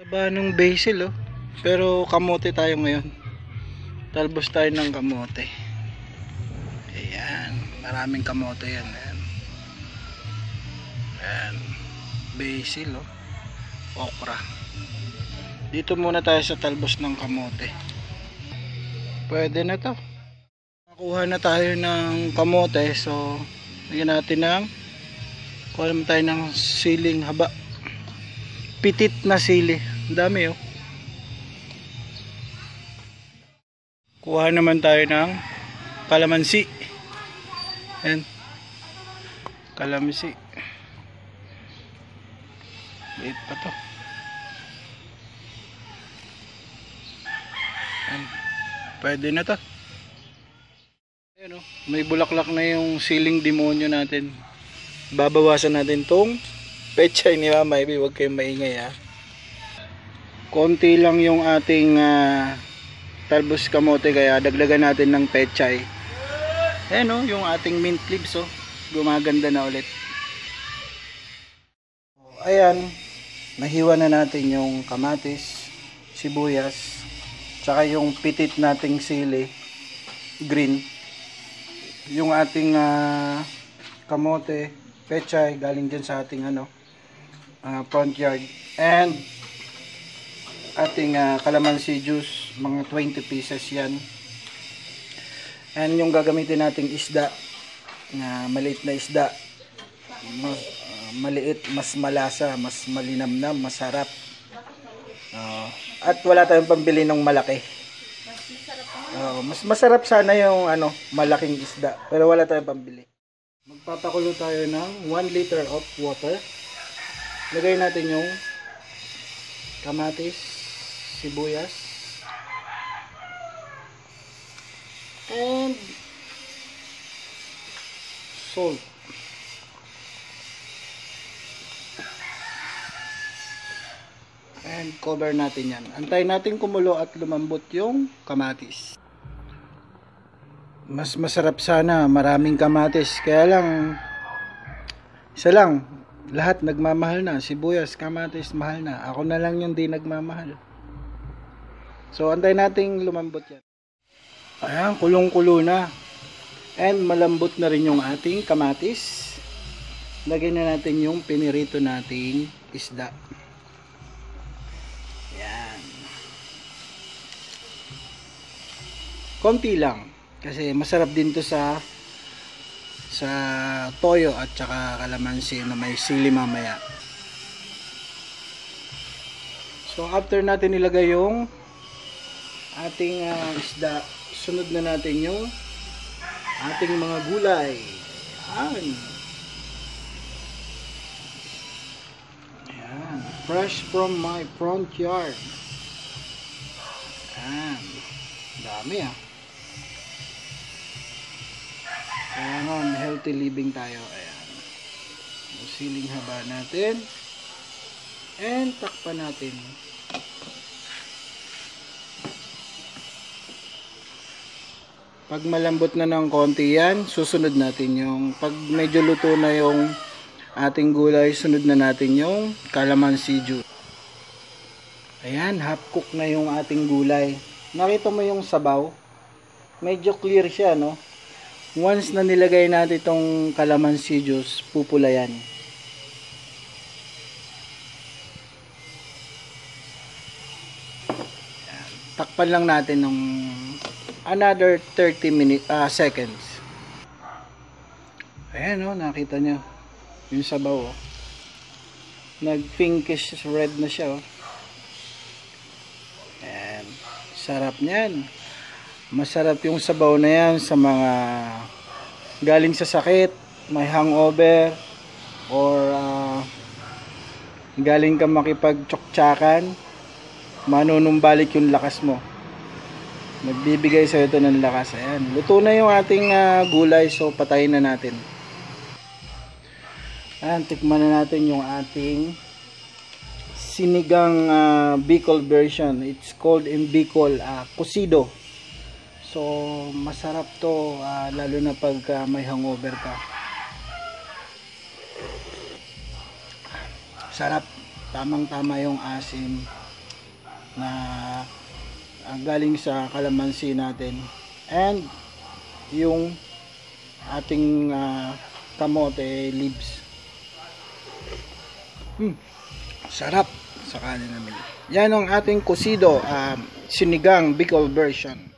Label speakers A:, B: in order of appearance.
A: Taba ng basil oh. Pero kamote tayo ngayon. Talbos tayo ng kamote. Ayan, maraming kamote yan. Ayan. Ayan. Basil oh. Okra. Dito muna tayo sa talbos ng kamote. Pwede na to. Nakuha na tayo ng kamote. So, lagyan natin ng kuha naman tayo ng siling haba. Pitit na sili. Ang dami oh. Kuha naman tayo ng kalamansi. Ayan. Kalamansi. Liit pa to. Ayan. Pwede na to. Ayan oh. May bulaklak na yung siling demonyo natin. Babawasan natin tong pechay ni Mama Ivy. Huwag kayong maingay ha. Konti lang yung ating talbos kamote, kaya dagdagan natin ng pechay. Ayan o, yung ating mint leaves oh, gumaganda na ulit. Ayan, nahiwa na natin yung kamatis, sibuyas, tsaka yung pitit nating sili, green. Yung ating kamote, pechay, galing dyan sa ating front yard. And ating calamansi juice, mga 20 pieces yan. And yung gagamitin nating isda, maliit na isda, maliit, mas malasa, mas malinamnam, masarap. At wala tayong pambili ng malaki. Mas masarap sana yung malaking isda, pero wala tayong pambili. Magpapakulo tayo ng 1 liter of water. Lagay natin yung kamatis, sibuyas, and salt. And cover natin yan. Antayin natin kumulo at lumambot yung kamatis. Mas masarap sana maraming kamatis, kaya lang isa lang, lahat nagmamahal na. Sibuyas, kamatis, mahal na. Ako na lang yung di nagmamahal. So, antayin nating lumambot yan. Ayan, kulong-kulo na. And malambot na rin yung ating kamatis. Lagyan na natin yung pinirito nating isda. Ayan. Konti lang. Kasi masarap din to sa toyo at saka kalamansi na may sili mamaya. So, after natin ilagay yung ating isda, sunod na natin yung ating mga gulay. Ayan. Ayan. Fresh from my front yard. Ayan. Dami ah. Ayan, healthy living tayo. Ayan. Siling haba natin. And takpan natin. Pag malambot na ng konti yan, susunod natin yung, pag medyo luto na yung ating gulay, sunod na natin yung calamansi juice. Ayan, half cook na yung ating gulay. Nakita mo yung sabaw? Medyo clear siya, no? Once na nilagay natin itong calamansi juice, pupula yan. Ayan. Takpan lang natin ng another 30 seconds. Ayan o, nakita nyo yung sabaw o. Nag pinkish red na siya o. Ayan, sarap nyan. Masarap yung sabaw na yan sa mga galing sa sakit, may hangover, or galing ka makipag-tsoktsakan, manunumbalik yung lakas mo. Nagbibigay sa ito ng lakas. Ayan, luto na yung ating gulay, so patayin na natin. Ayan, tikman na natin yung ating sinigang Bicol version. It's called in Bicol cocido. So masarap to, lalo na pag may hangover ka. Sarap, tamang tama yung asim, na galing sa kalamansi natin, and yung ating kamote leaves. Sarap sa kanin namin. Yan ang ating kusido, sinigang Bicol version.